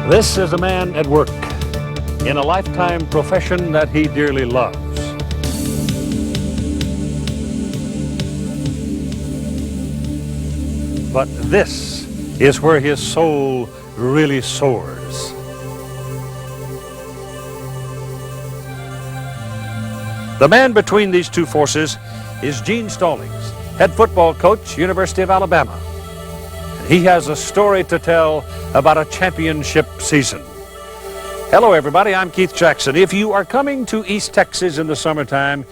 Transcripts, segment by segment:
This is a man at work in a lifetime profession that he dearly loves. But this is where his soul really soars. The man between these two forces is Gene Stallings, head football coach, University of Alabama. He has a story to tell about a championship season. Hello, everybody. I'm Keith Jackson. If you are coming to East Texas in the summertime,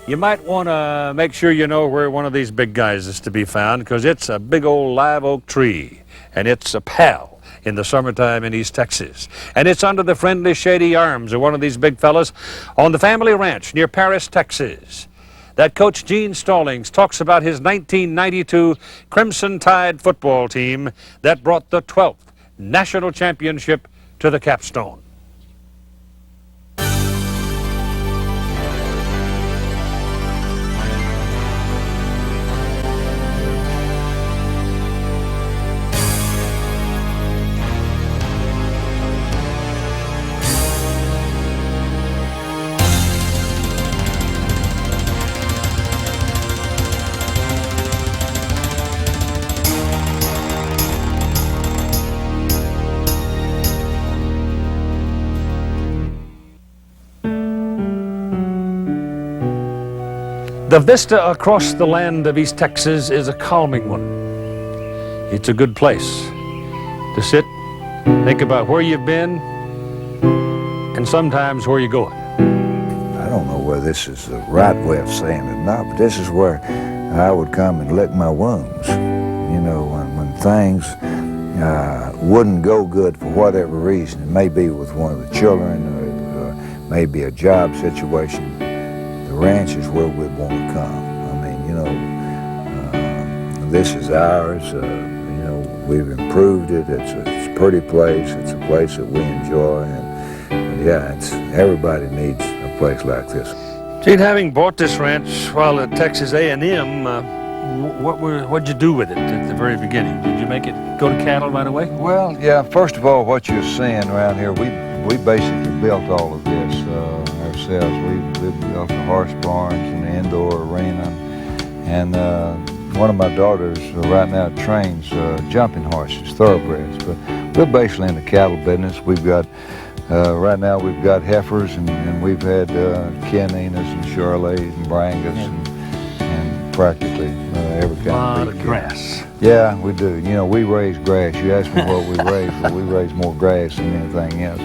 you might want to make sure you know where one of these big guys is to be found, because it's a big old live oak tree, and it's a pal in the summertime in East Texas. And it's under the friendly, shady arms of one of these big fellas on the family ranch near Paris, Texas, that Coach Gene Stallings talks about his 1992 Crimson Tide football team that brought the 12th national championship to the capstone. The vista across the land of East Texas is a calming one. It's a good place to sit, think about where you've been, and sometimes where you're going. I don't know whether this is the right way of saying it or not, but this is where I would come and lick my wounds. You know, when things wouldn't go good for whatever reason. It may be with one of the children, or maybe a job situation. The ranch is where we'd want to come. I mean, you know, this is ours. You know, we've improved it. It's a pretty place. It's a place that we enjoy. And yeah, everybody needs a place like this. Gene, having bought this ranch while at Texas A&M, what'd you do with it at the very beginning? Did you make it go to cattle right away? Well, yeah. First of all, what you're seeing around here, we basically built all of this ourselves. We built the horse barns and the indoor arena, and one of my daughters right now trains jumping horses, thoroughbreds. But we're basically in the cattle business. We've got right now we've got heifers, and we've had Chianinas and Charolais and Brangas and practically every kind of beef. Grass. Yeah, we do. You know, we raise grass. You ask me what we raise, but we raise more grass than anything else.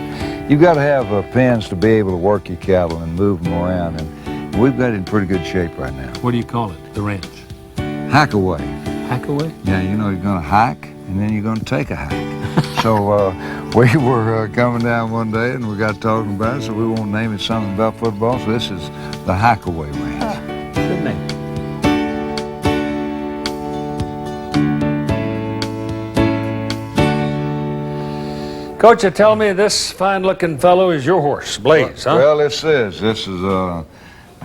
You've got to have pens to be able to work your cattle and move them around, and we've got it in pretty good shape right now. What do you call it, the ranch? Hike-away. Hike-away? Yeah, you know, you're going to hike, and then you're going to take a hike. So we were coming down one day, and we got talking about it, so we won't name it something about football, so this is the Hike-away ranch. Good name. Coach, you tell me this fine-looking fellow is your horse, Blaze, huh? Well, this is I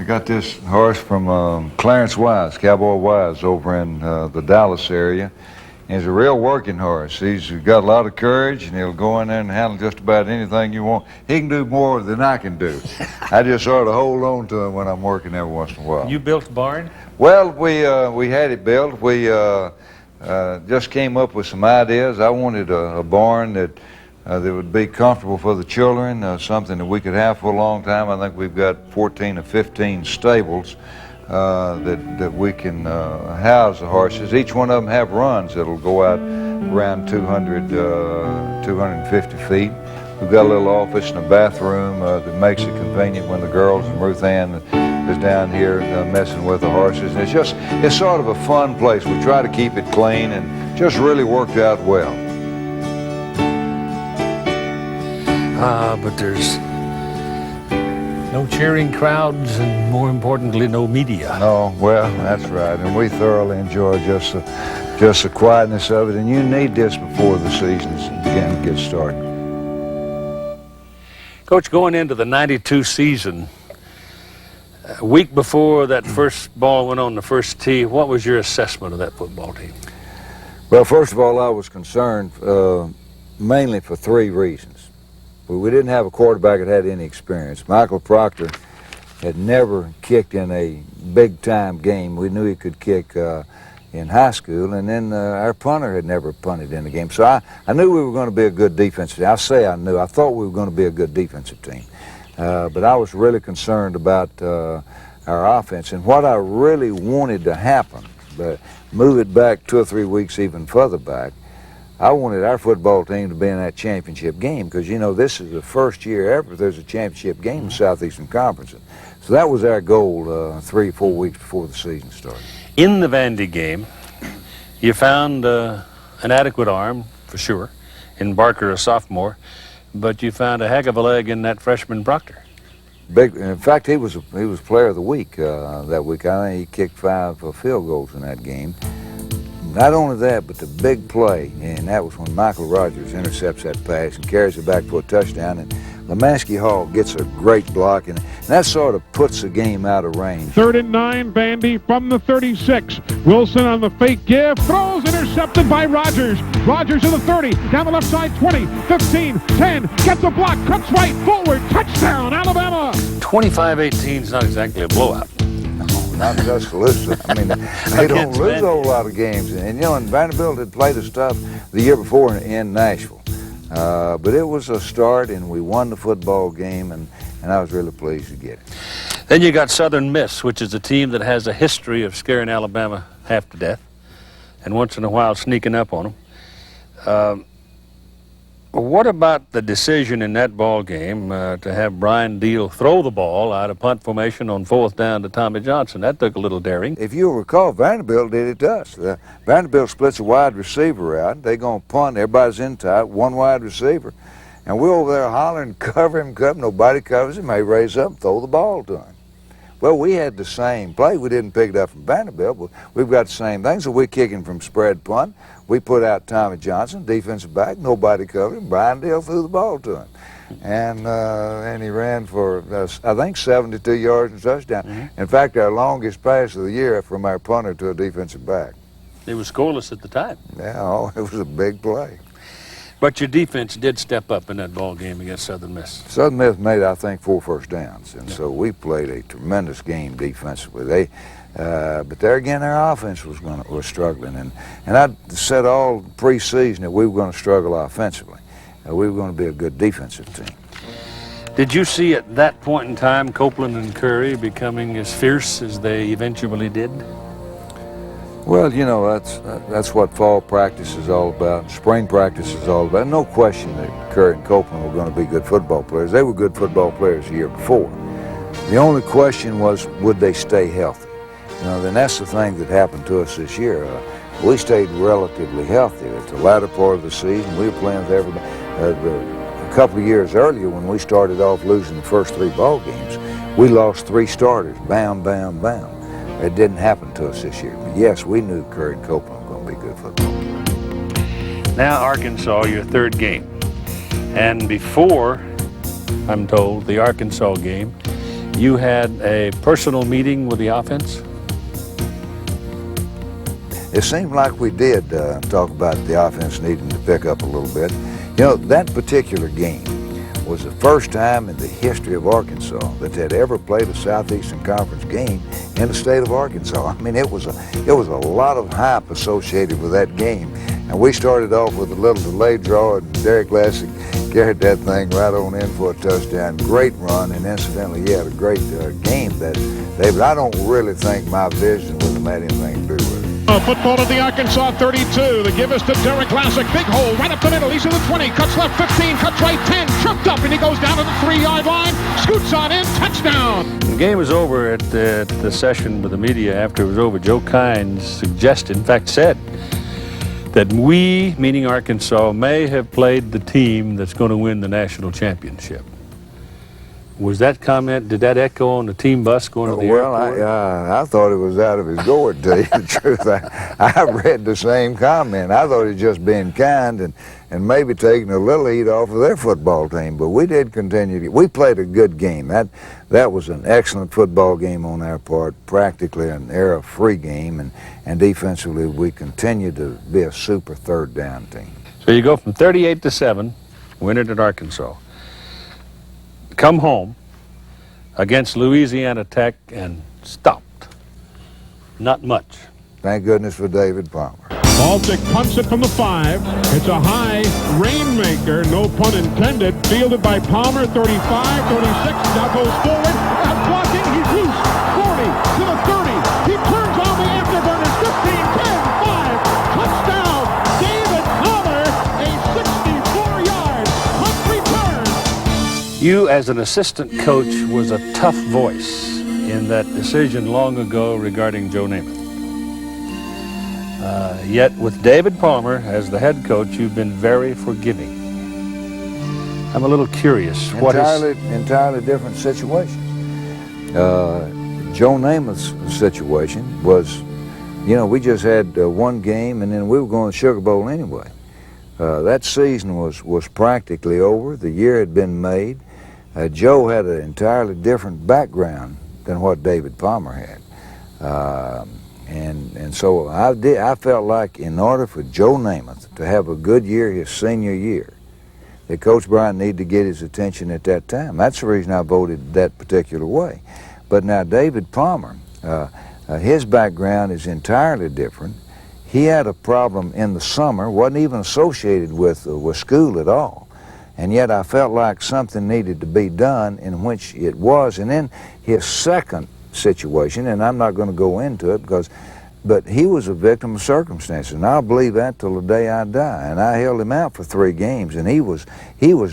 got this horse from Clarence Wise, Cowboy Wise, over in the Dallas area. He's a real working horse. He's got a lot of courage, and he'll go in there and handle just about anything you want. He can do more than I can do. I just sort of hold on to him when I'm working every once in a while. You built the barn? Well, we had it built. We just came up with some ideas. I wanted a barn that would be comfortable for the children, something that we could have for a long time. I think we've got 14 or 15 stables that we can house the horses. Each one of them have runs that'll go out around 250 feet. We've got a little office and a bathroom that makes it convenient when the girls and Ruth Ann is down here messing with the horses. And it's sort of a fun place. We try to keep it clean, and just really worked out well. But there's no cheering crowds, and more importantly, no media. No, well, that's right, and we thoroughly enjoy just the quietness of it, and you need this before the seasons begin to get started. Coach, going into the 92 season, a week before that first ball went on the first tee, what was your assessment of that football team? Well, first of all, I was concerned mainly for three reasons. We didn't have a quarterback that had any experience. Michael Proctor had never kicked in a big-time game. We knew he could kick in high school, and then our punter had never punted in the game. So I knew we were going to be a good defensive team. I say I knew. I thought we were going to be a good defensive team. But I was really concerned about our offense. And what I really wanted to happen, but move it back 2 or 3 weeks even further back, I wanted our football team to be in that championship game because, you know, this is the first year ever there's a championship game in the Southeastern Conference. So that was our goal 3 or 4 weeks before the season started. In the Vandy game, you found an adequate arm, for sure, in Barker, a sophomore, but you found a heck of a leg in that freshman Proctor. In fact, he was player of the week that week. I think he kicked 5 field goals in that game. Not only that, but the big play, and that was when Michael Rogers intercepts that pass and carries it back for a touchdown, and Lemansky Hall gets a great block, and that sort of puts the game out of range. 3rd and 9, Vandy from the 36. Wilson on the fake give, throws, intercepted by Rogers. Rogers to the 30, down the left side, 20, 15, 10, gets a block, cuts right, forward, touchdown, Alabama! 25-18 is not exactly a blowout. Not in Tuscaloosa. I mean, they don't lose a whole lot of games. And, you know, and Vanderbilt had played us tough the year before in Nashville. But it was a start, and we won the football game, and I was really pleased to get it. Then you got Southern Miss, which is a team that has a history of scaring Alabama half to death and once in a while sneaking up on them. What about the decision in that ball game to have Brian Deal throw the ball out of punt formation on 4th down to Tommy Johnson? That took a little daring. If you'll recall, Vanderbilt did it to us. Vanderbilt splits a wide receiver out. They're going to punt. Everybody's in tight, one wide receiver. And we're over there hollering, cover him. Nobody covers him. They raise up and throw the ball to him. Well, we had the same play. We didn't pick it up from Vanderbilt, but we've got the same thing. So we're kicking from spread punt. We put out Tommy Johnson, defensive back. Nobody covered him. Brian Deal threw the ball to him. And he ran for, I think, 72 yards and touchdown. Mm-hmm. In fact, our longest pass of the year from our punter to a defensive back. It was scoreless at the time. Yeah, it was a big play. But your defense did step up in that ball game against Southern Miss. Southern Miss made, I think, 4 first downs, and so we played a tremendous game defensively. But there again, our offense was struggling, and I said all preseason that we were going to struggle offensively. We were going to be a good defensive team. Did you see at that point in time Copeland and Curry becoming as fierce as they eventually did? Well, you know, that's what fall practice is all about, spring practice is all about. No question that Curry and Copeland were going to be good football players. They were good football players the year before. The only question was, would they stay healthy? You know, then that's the thing that happened to us this year. We stayed relatively healthy. At the latter part of the season, we were playing with everybody. A couple of years earlier, when we started off losing the first 3 ball games, we lost 3 starters, bam, bam, bam. It didn't happen to us this year. But yes, we knew Curry and Copeland were going to be good football players. Now Arkansas, your 3rd game. And before, I'm told, the Arkansas game, you had a personal meeting with the offense? It seemed like we did talk about the offense needing to pick up a little bit. You know, that particular game was the first time in the history of Arkansas that they'd ever played a Southeastern Conference game in the state of Arkansas. I mean, it was a lot of hype associated with that game. And we started off with a little delayed draw, and Derek Lassick carried that thing right on in for a touchdown. Great run, and incidentally, he had a great game that day. But I don't really think my vision would have had anything to do with it. Football to the Arkansas 32. The give is to Derek Lassick. Big hole right up the middle. He's in the 20. Cuts left 15. Cuts right 10. Tripped up, and he goes down to the 3-yard line. Scoots on in. Touchdown. The game was over at the session with the media. After it was over, Joe Kynes suggested, in fact said, that we, meaning Arkansas, may have played the team that's going to win the national championship. Was that comment, did that echo on the team bus going to the airport? Well, I thought it was out of his gourd, to tell you the truth. I read the same comment. I thought he was just being kind and maybe taking a little heat off of their football team. But we did continue. We played a good game. That was an excellent football game on our part, practically an error-free game. And defensively, we continued to be a super 3rd down team. So you go from 38-7, winning at Arkansas, come home against Louisiana Tech and stopped. Not much. Thank goodness for David Palmer. Baltic punts it from the 5. It's a high rainmaker, no pun intended. Fielded by Palmer, 35, 36. Now goes forward. Blocking, he's loose. 40 to the 30. He turns on the afterburners. 15, 10, 5. Touchdown. David Palmer, a 64-yard punt return. You, as an assistant coach, was a tough voice in that decision long ago regarding Joe Namath. Yet with David Palmer as the head coach, you've been very forgiving. I'm a little curious. Entirely different situation. Joe Namath's situation was, you know, we just had one game and then we were going to Sugar Bowl anyway. That season was practically over. The year had been made. Joe had an entirely different background than what David Palmer had. And so I felt like in order for Joe Namath to have a good year his senior year, that Coach Bryant needed to get his attention at that time. That's the reason I voted that particular way. But now David Palmer, his background is entirely different. He had a problem in the summer, wasn't even associated with school at all. And yet I felt like something needed to be done, in which it was. And then his second situation, and I'm not going to go into it but he was a victim of circumstances, and I'll believe that till the day I die. And I held him out for 3 games, and he was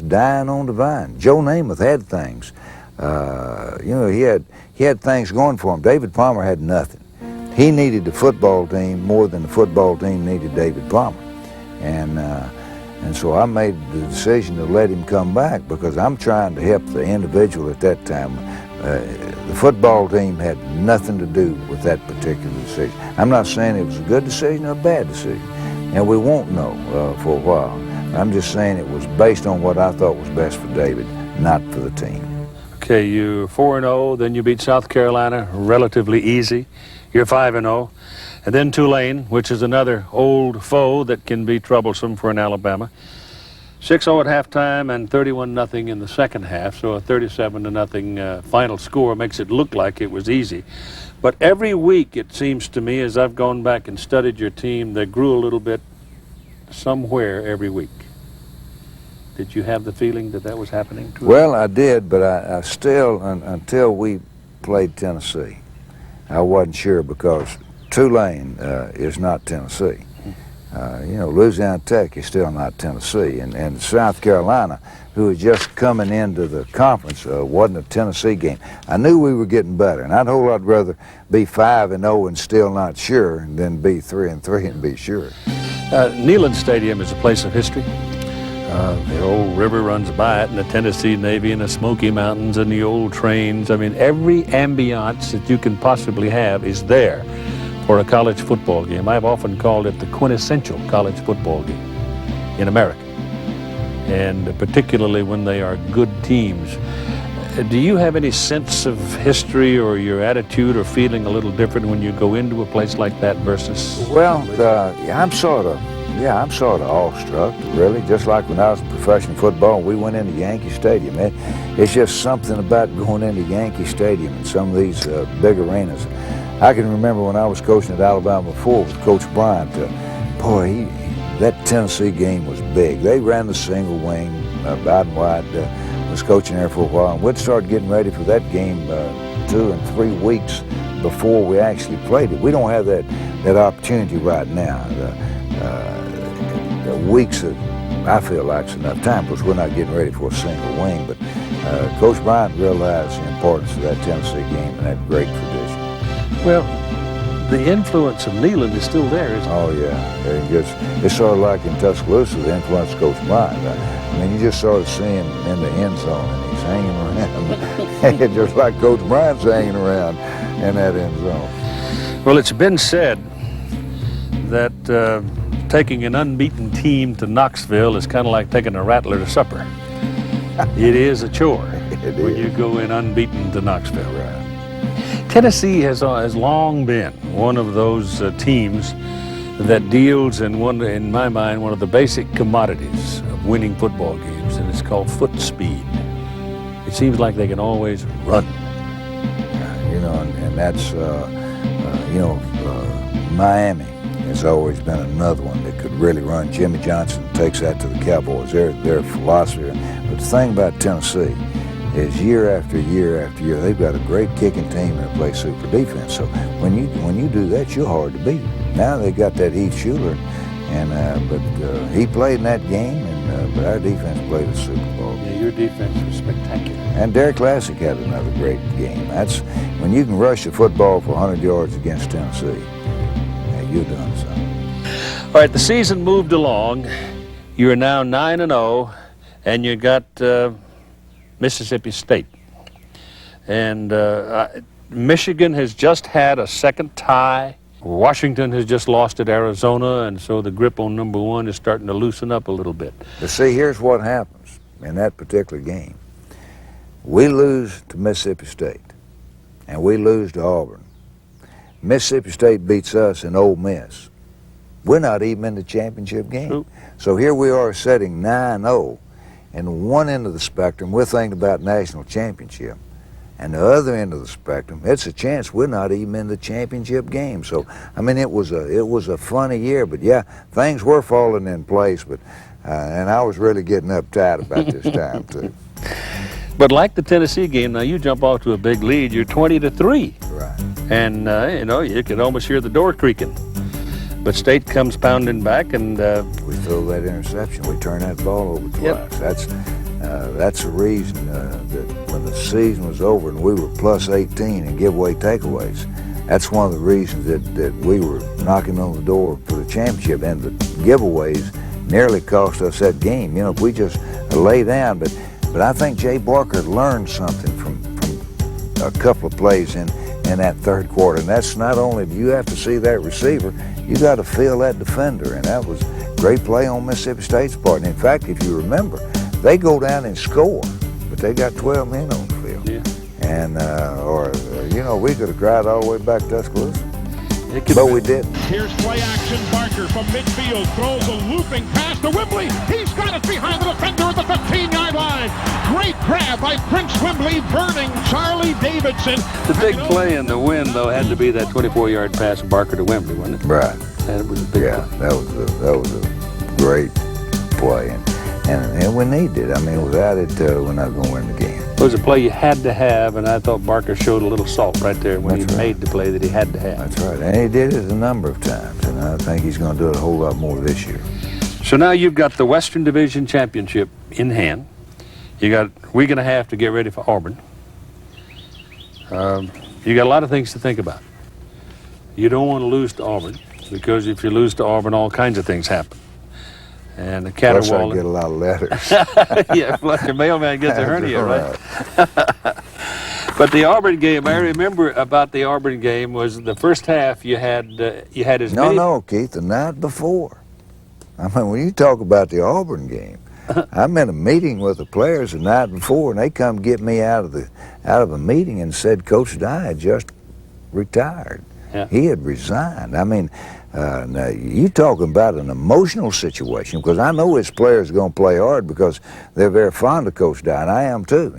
dying on the vine. Joe Namath had things, you know, he had things going for him. David Palmer had nothing. He needed the football team more than the football team needed David Palmer, and so I made the decision to let him come back because I'm trying to help the individual at that time. The football team had nothing to do with that particular decision. I'm not saying it was a good decision or a bad decision, and we won't know for a while. I'm just saying it was based on what I thought was best for David, not for the team. Okay, you're 4-0, then you beat South Carolina relatively easy. You're 5-0, and then Tulane, which is another old foe that can be troublesome for an Alabama. 6-0 at halftime and 31-0 in the second half, so a 37-0 final score makes it look like it was easy. But every week, it seems to me, as I've gone back and studied your team, they grew a little bit somewhere every week. Did you have the feeling that that was happening to us? Well, I did, but I still, until we played Tennessee, I wasn't sure, because Tulane is not Tennessee. You know, Louisiana Tech is still not Tennessee, and South Carolina, who was just coming into the conference, wasn't a Tennessee game. I knew we were getting better, and I'd a whole lot rather be 5-0 and still not sure than be 3-3 and be sure. Neyland Stadium is a place of history. The old river runs by it, and the Tennessee Navy, and the Smoky Mountains, and the old trains. I mean, every ambiance that you can possibly have is there for a college football game. I've often called it the quintessential college football game in America, and particularly when they are good teams. Do you have any sense of history, or your attitude or feeling a little different when you go into a place like that versus? Well, I'm sort of awestruck, really, just like when I was in professional football and we went into Yankee Stadium. It's just something about going into Yankee Stadium and some of these big arenas. I can remember when I was coaching at Alabama before with Coach Bryant, boy, that Tennessee game was big. They ran the single wing, out and wide, was coaching there for a while, and we'd start getting ready for that game 2 and 3 weeks before we actually played it. We don't have that opportunity right now. The weeks that I feel like it's enough time, because we're not getting ready for a single wing, but Coach Bryant realized the importance of that Tennessee game and that great tradition. Well, the influence of Neyland is still there, isn't it? Oh, yeah. It's sort of like in Tuscaloosa, the influence of Coach Bryant. I mean, you just sort of see him in the end zone, and he's hanging around, just like Coach Bryant's hanging around in that end zone. Well, it's been said that taking an unbeaten team to Knoxville is kind of like taking a rattler to supper. It is a chore when you go in unbeaten to Knoxville. Right. Tennessee has long been one of those teams that deals in my mind, one of the basic commodities of winning football games, and it's called foot speed. It seems like they can always run. You know, and that's, Miami has always been another one that could really run. Jimmy Johnson takes that to the Cowboys, their philosophy. But the thing about Tennessee is year after year after year, they've got a great kicking team and play super defense. So when you do that, you're hard to beat. Now they got that Heath Schuler, but he played in that game, but our defense played a Super Bowl. Yeah, your defense was spectacular. And Derek Classic had another great game. That's when you can rush the football for 100 yards against Tennessee. You're done something. All right, the season moved along. You're now 9-0, and you got Mississippi State. And Michigan has just had a second tie. Washington has just lost at Arizona, and so the grip on number one is starting to loosen up a little bit. But see, here's what happens in that particular game. We lose to Mississippi State, and we lose to Auburn. Mississippi State beats us in Ole Miss. We're not even in the championship game. Nope. So here we are sitting 9-0, and one end of the spectrum, we're thinking about national championship. And the other end of the spectrum, it's a chance we're not even in the championship game. So, I mean, it was a funny year, but yeah, things were falling in place, but and I was really getting uptight about this time too. But like the Tennessee game, now you jump off to a big lead, you're 20-3. Right. And, you could almost hear the door creaking. But State comes pounding back, and we throw that interception. We turn that ball over twice. Yep. That's the reason that when the season was over and we were plus 18 in giveaway takeaways, that's one of the reasons that we were knocking on the door for the championship. And the giveaways nearly cost us that game. You know, if we just lay down. But I think Jay Barker learned something from a couple of plays in that third quarter. And that's not only do you have to see that receiver, you got to feel that defender. And that was a great play on Mississippi State's part. And in fact, if you remember, they go down and score, but they got 12 men on the field. Yeah. And, we could have cried all the way back to Tuscaloosa, but we didn't. Here's play action. Barker from midfield throws a looping pass to Wembley. He's got it behind the defender at the 15-yard line. Great grab by Prince Wembley, burning Charlie Davidson. The big play in the win, though, had to be that 24-yard pass from Barker to Wembley, wasn't it? Right. And it was a big play. That was a great play. And we needed it. I mean, without it, we're not going to win the game. It was a play you had to have, and I thought Barker showed a little salt right there when he made the play that he had to have. That's right. And he did it a number of times, and I think he's going to do it a whole lot more this year. So now you've got the Western Division Championship in hand. You got a week and a half to get ready for Auburn. You got a lot of things to think about. You don't want to lose to Auburn, because if you lose to Auburn, all kinds of things happen. And the caterwauling. Plus I get a lot of letters. Yeah, plus your mailman gets a hernia, right? But the Auburn game, I remember about the Auburn game was the first half you had as many. No, Keith, the night before. I mean, when you talk about the Auburn game, I'm in a meeting with the players the night before, and they come get me out of a meeting and said Coach Dye had just retired. Yeah. He had resigned. I mean, now you talking about an emotional situation, because I know his players are going to play hard because they're very fond of Coach Dye, and I am too.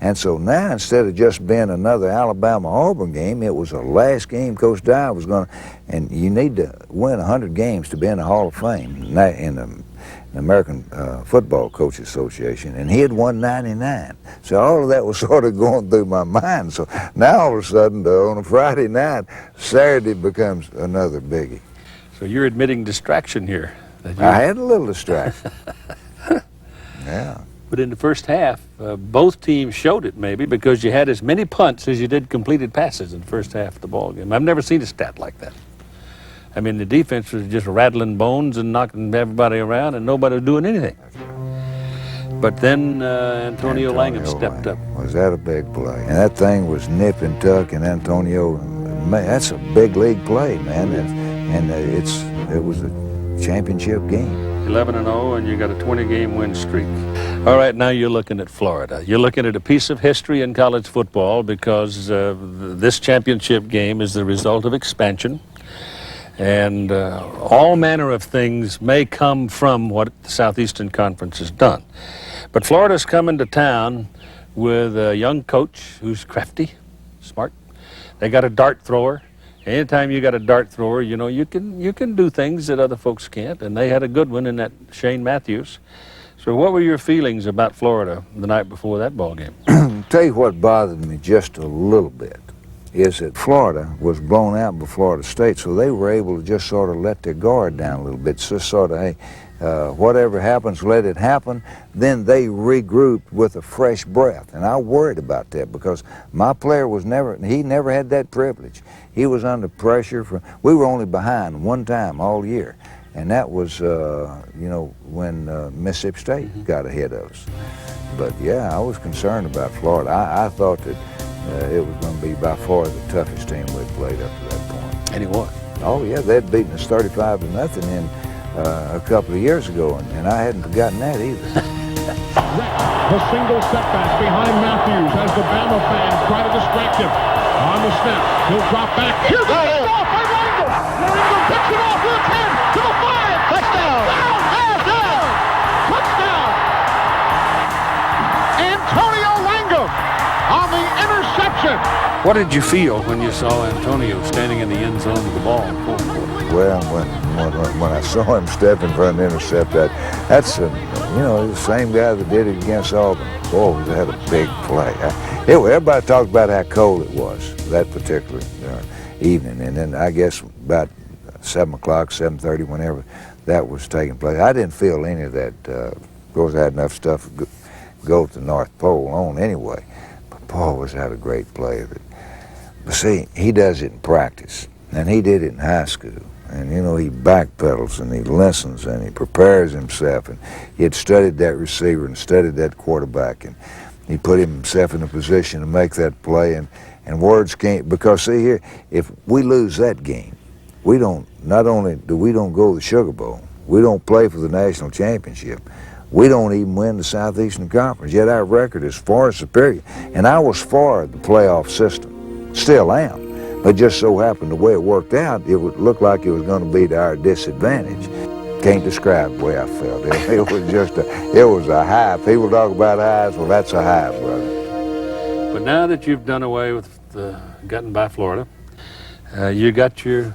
And so now, instead of just being another Alabama-Auburn game, it was a last game Coach Dye was going to, and you need to win 100 games to be in the Hall of Fame in the American Football Coaches Association, and he had won 99. So all of that was sort of going through my mind. So now all of a sudden, on a Friday night, Saturday becomes another biggie. So you're admitting distraction here. I had a little distraction. Yeah. But in the first half, both teams showed it maybe, because you had as many punts as you did completed passes in the first half of the ball game. I've never seen a stat like that. I mean, the defense was just rattling bones and knocking everybody around, and nobody was doing anything. But then Antonio Langham stepped up. Was that a big play? And that thing was nip and tuck, and Antonio, man, that's a big league play, man. And it was a championship game. 11-0, and you got a 20-game win streak. All right, now you're looking at Florida. You're looking at a piece of history in college football, because this championship game is the result of expansion. And all manner of things may come from what the Southeastern Conference has done. But Florida's coming to town with a young coach who's crafty, smart. They got a dart thrower. Anytime you got a dart thrower, you know, you can do things that other folks can't, and they had a good one in that Shane Matthews. So what were your feelings about Florida the night before that ball game? Tell you what bothered me just a little bit is that Florida was blown out by Florida State, so they were able to just sort of let their guard down a little bit, just sort of, hey, whatever happens, let it happen. Then they regrouped with a fresh breath, and I worried about that because my player was he never had that privilege. He was under pressure. We were only behind one time all year, and that was, you know, when Mississippi State got ahead of us. But yeah, I was concerned about Florida. I thought that it was going to be by far the toughest team we'd played up to that point. And it was. Oh yeah, they'd beaten us 35-0 in a couple of years ago, and I hadn't forgotten that either. The single setback behind Matthews as the Bama fans try to distract him. On the snap, he'll drop back. Here's the off by Rangel. Rangel picks it off to the 10, to the 5. Touchdown. Down. Touchdown. Antonio Langham on the interception. What did you feel when you saw Antonio standing in the end zone with the ball in fourth quarter? Well, when I saw him stepping for an intercept, that's you know, the same guy that did it against Auburn. Boy, they had a big play. Everybody talked about how cold it was that particular evening, and then I guess about 7 o'clock, 7:30, whenever that was taking place, I didn't feel any of that. Of course, I had enough stuff to go to the North Pole on anyway. But Paul was had a great play of it. But see, he does it in practice, and he did it in high school. And, you know, he backpedals and he listens and he prepares himself. And he had studied that receiver and studied that quarterback. And he put himself in a position to make that play. And words can't, because see here, if we lose that game, we don't, not only do we don't go to the Sugar Bowl, we don't play for the national championship, we don't even win the Southeastern Conference, yet our record is far superior. And I was for the playoff system, still am. But just so happened the way it worked out, it would look like it was going to be to our disadvantage. Can't describe the way I felt. It was just it was a high. People talk about highs, well, that's a high, brother. But now that you've done away with gotten by Florida, you got your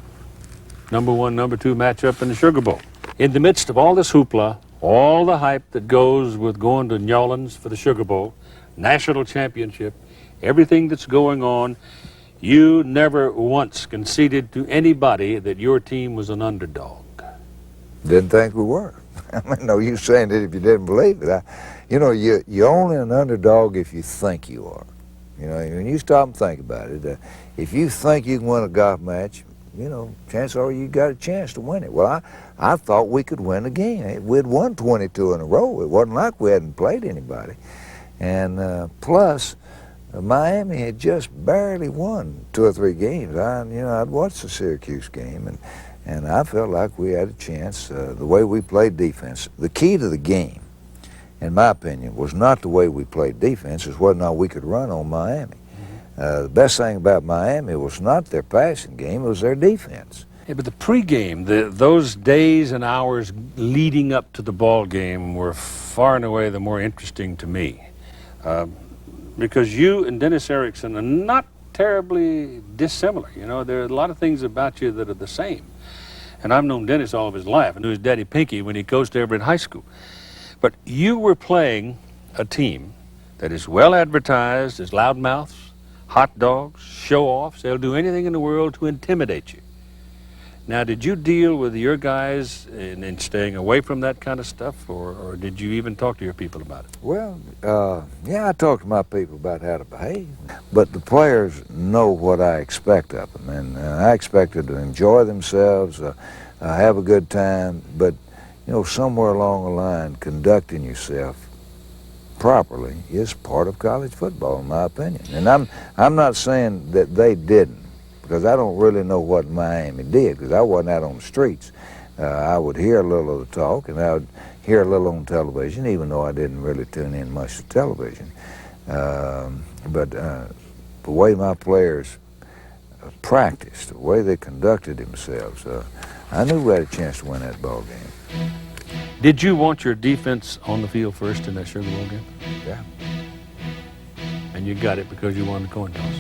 number 1, number 2 matchup in the Sugar Bowl. In the midst of all this hoopla, all the hype that goes with going to New Orleans for the Sugar Bowl, national championship, everything that's going on, you never once conceded to anybody that your team was an underdog. Didn't think we were. I mean, no use saying it if you didn't believe it. You know, you're only an underdog if you think you are. You know, when you stop and think about it, if you think you can win a golf match, you know, chances are you got a chance to win it. Well, I thought we could win the game. We'd won 22 in a row. It wasn't like we hadn't played anybody. And plus, Miami had just barely won 2 or 3 games. I'd watched the Syracuse game, and I felt like we had a chance. The way we played defense, the key to the game, in my opinion, was not the way we played defense, it's whether or not we could run on Miami. The best thing about Miami was not their passing game, it was their defense. Yeah, but the pregame, those days and hours leading up to the ball game were far and away the more interesting to me. Because you and Dennis Erickson are not terribly dissimilar. You know, there are a lot of things about you that are the same. And I've known Dennis all of his life. I knew his daddy Pinky when he coached over in high school. But you were playing a team that is well advertised as loudmouths, hot dogs, show-offs. They'll do anything in the world to intimidate you. Now, did you deal with your guys in staying away from that kind of stuff, or did you even talk to your people about it? Well, yeah, I talked to my people about how to behave. But the players know what I expect of them, and I expect them to enjoy themselves, have a good time, but, you know, somewhere along the line, conducting yourself properly is part of college football, in my opinion. And I'm not saying that they didn't, because I don't really know what Miami did, because I wasn't out on the streets. I would hear a little of the talk, and I would hear a little on television, even though I didn't really tune in much to television. But the way my players practice, the way they conducted themselves, I knew we had a chance to win that ball game. Did you want your defense on the field first in that Sugar Bowl game? Yeah. And you got it because you won the coin toss.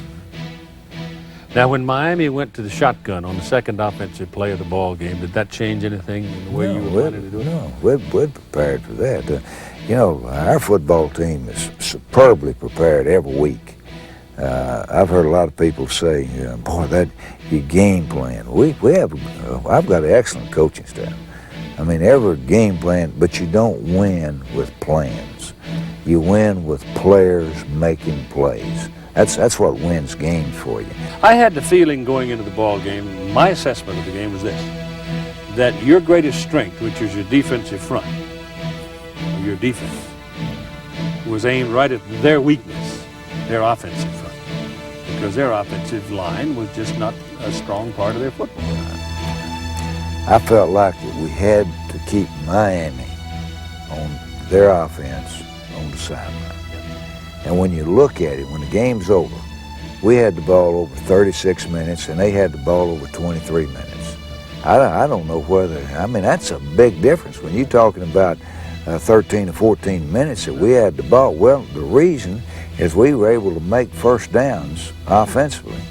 Now, when Miami went to the shotgun on the second offensive play of the ball game, did that change anything in the way you were planning to do it? No, we're prepared for that. You know, our football team is superbly prepared every week. I've heard a lot of people say, boy, that your game plan. I've got an excellent coaching staff. I mean, every game plan, but you don't win with plans. You win with players making plays. That's what wins games for you. I had the feeling going into the ball game, my assessment of the game was this, that your greatest strength, which is your defensive front, your defense, was aimed right at their weakness, their offensive front, because their offensive line was just not a strong part of their football line. I felt like that we had to keep Miami on their offense on the sideline. And when you look at it, when the game's over, we had the ball over 36 minutes, and they had the ball over 23 minutes. I don't know whether, I mean, that's a big difference. When you're talking about 13 or 14 minutes that we had the ball, well, the reason is we were able to make first downs offensively.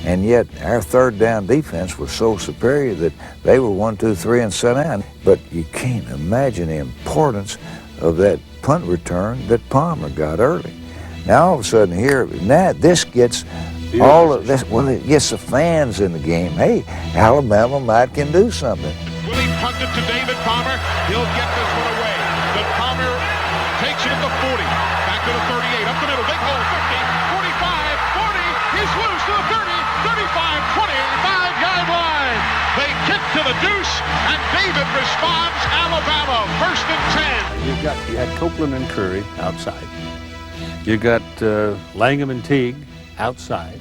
And yet our third down defense was so superior that they were 1, 2, 3 and set down. But you can't imagine the importance of that punt return that Palmer got early. Now all of a sudden here, now this gets all of this, well, it gets the fans in the game. Hey, Alabama might can do something. Will he punt it to David Palmer? He'll get this one away. But Palmer takes it at the 40, back to the 38, up the middle, big hole, 50, 45, 40, he's loose to the 30, 35, 20, 5-yard line. They kick to the deuce, and David responds. Alabama, 1st and 10. You had Copeland and Curry outside. You got Langham and Teague outside.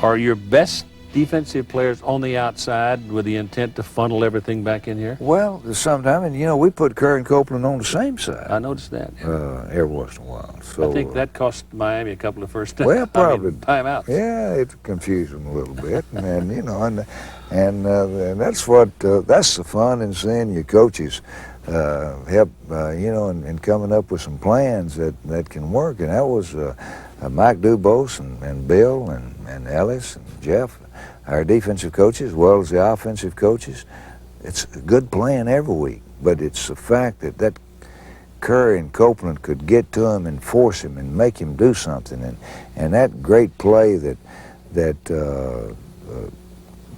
Are your best defensive players on the outside with the intent to funnel everything back in here? Well, sometimes, and you know, we put Curry and Copeland on the same side. I noticed that. Every once in a while. So, I think that cost Miami a couple of first well, probably timeouts. Yeah, it confused them a little bit, and you know, and that's what that's the fun in seeing your coaches help, you know, and coming up with some plans that can work. And that was Mike Dubose and Bill and Ellis and Jeff, our defensive coaches, as well as the offensive coaches. It's a good plan every week, but it's the fact that Curry and Copeland could get to him and force him and make him do something. And that great play that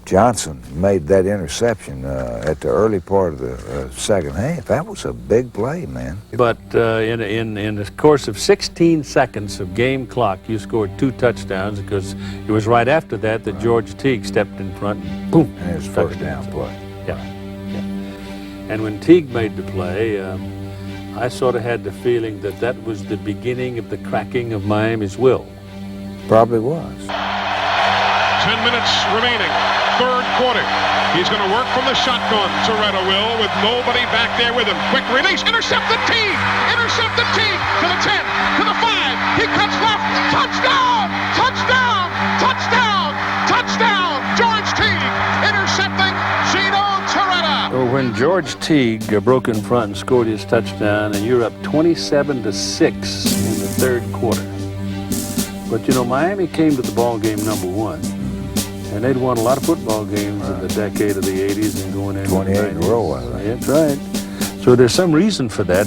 Johnson made, that interception at the early part of the second half, that was a big play, man. But in the course of 16 seconds of game clock, you scored 2 touchdowns, because it was right after that George Teague stepped in front and boom. And his first down play. Yeah. And when Teague made the play, I sort of had the feeling that was the beginning of the cracking of Miami's will. Probably was. 10 minutes remaining, 3rd quarter. He's going to work from the shotgun, Toretta will, with nobody back there with him. Quick release, intercepted Teague! Intercepted Teague to the 10, to the 5. He cuts left, touchdown! Touchdown! Touchdown! Touchdown! George Teague intercepting Gino Toretta. So when George Teague broke in front and scored his touchdown, and you're up 27-6 in the 3rd quarter. But you know, Miami came to the ball game number 1. And they'd won a lot of football games in the decade of the 80s and going into 28 the 90s. in a row, I think. That's right. So there's some reason for that.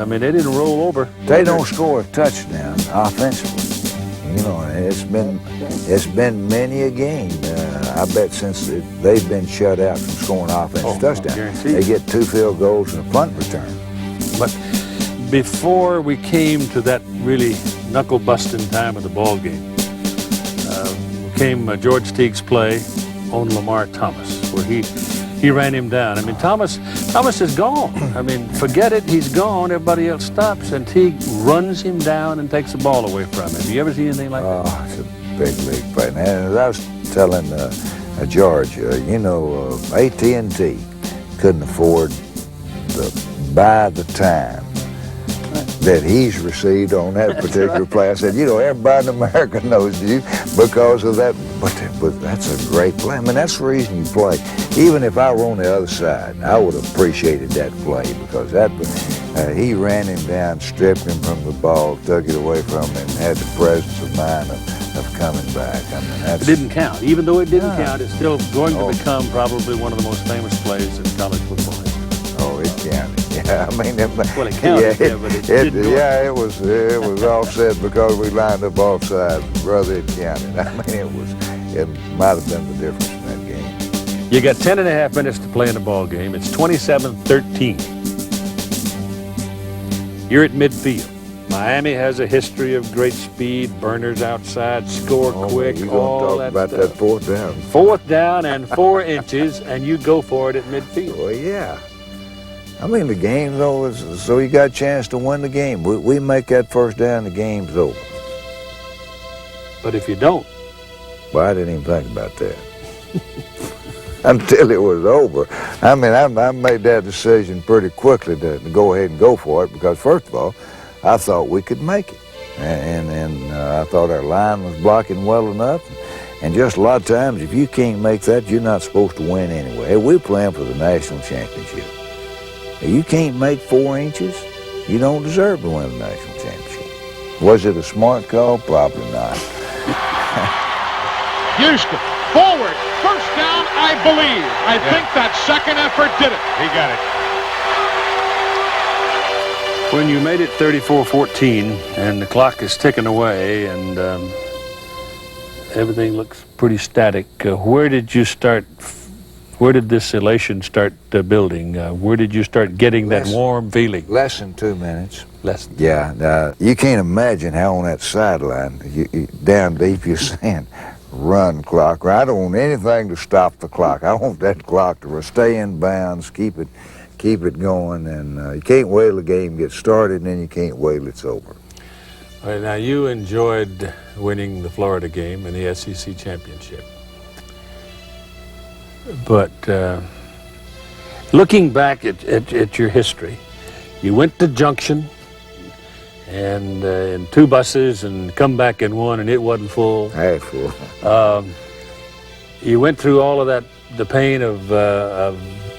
I mean, they didn't roll over. They don't score a touchdown offensively. You know, it's been many a game. I bet since they've been shut out from scoring offensive touchdowns. They get 2 field goals and a punt return. But before we came to that really knuckle-busting time of the ball game, came George Teague's play on Lamar Thomas, where he ran him down. I mean, Thomas is gone. I mean, forget it, he's gone. Everybody else stops, and Teague runs him down and takes the ball away from him. You ever see anything like that? Oh, it's a big league play. And as I was telling George, you know, AT&T couldn't afford to buy the time that he's received on that particular play. I said, you know, everybody in America knows you because of that. But that's a great play. I mean, that's the reason you play. Even if I were on the other side, I would have appreciated that play because that he ran him down, stripped him from the ball, took it away from him, and had the presence of mind of coming back. I mean, it didn't count. Even though it didn't count, it's still going to become probably one of the most famous plays in college football. Oh, it counted. Yeah, I mean, well, it counted. It was offset because we lined up offside. Brother, it counted. I mean, it might have been the difference in that game. You got 10.5 minutes to play in the ball game. It's 27-13. You're at midfield. Miami has a history of great speed, burners outside, score quick, all that about stuff. That fourth down. Fourth down and 4 inches, and you go for it at midfield. Well, yeah. I mean, the game's over, so you got a chance to win the game. We make that first down, the game's over. But if you don't? Well, I didn't even think about that. Until it was over. I mean, I made that decision pretty quickly to go ahead and go for it because, first of all, I thought we could make it. And I thought our line was blocking well enough. And just a lot of times, if you can't make that, you're not supposed to win anyway. We're playing for the national championship. If you can't make 4 inches, you don't deserve to win the national championship. Was it a smart call? Probably not. Houston, forward, first down, I believe. I think that second effort did it. He got it. When you made it 34-14 and the clock is ticking away and everything looks pretty static, where did you start? Where did this elation start building? Where did you start getting that warm feeling? Less than 2 minutes. Less than. Yeah, you can't imagine how on that sideline, down deep, you're saying, run clock. I don't want anything to stop the clock. I want that clock to stay in bounds, keep it going, and you can't wait till the game gets started, and then you can't wait till it's over. All right, now you enjoyed winning the Florida game and the SEC championship. But looking back at your history, you went to Junction and in 2 buses and come back in 1 and it wasn't full. Half full. You went through all of that, the pain of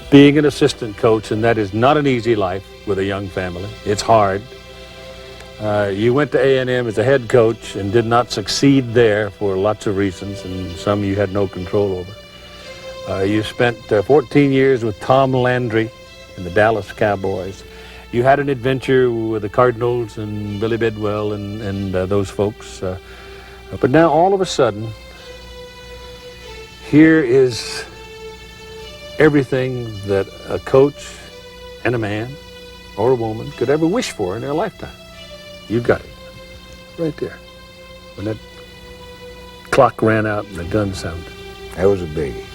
being an assistant coach, and that is not an easy life with a young family. It's hard. You went to A&M as a head coach and did not succeed there for lots of reasons, and some you had no control over. You spent 14 years with Tom Landry in the Dallas Cowboys. You had an adventure with the Cardinals and Billy Bidwell and those folks. But now all of a sudden, here is everything that a coach and a man or a woman could ever wish for in their lifetime. You got it right there when that clock ran out and the gun sounded. That was a biggie.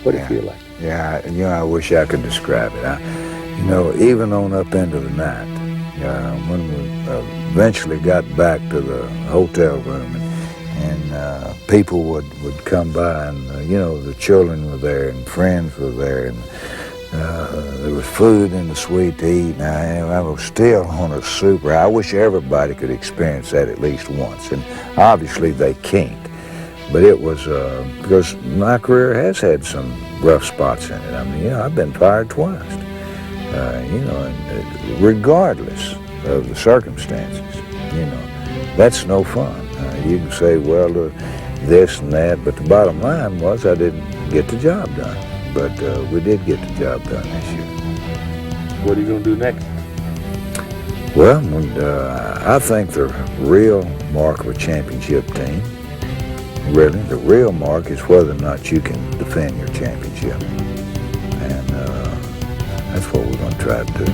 What did it feel like? Yeah, I wish I could describe it. Even on up into the night, when we eventually got back to the hotel room and people would come by and, the children were there and friends were there and there was food in the suite to eat. Now, I was still on a super. I wish everybody could experience that at least once, and obviously they can't. But it was, because my career has had some rough spots in it. I mean, I've been fired twice, and regardless of the circumstances, that's no fun. You can say, well, this and that, but the bottom line was I didn't get the job done. But we did get the job done this year. What are you going to do next? Well, I think the real mark of a championship team, really, the real mark is whether or not you can defend your championship. And that's what we're going to try to do.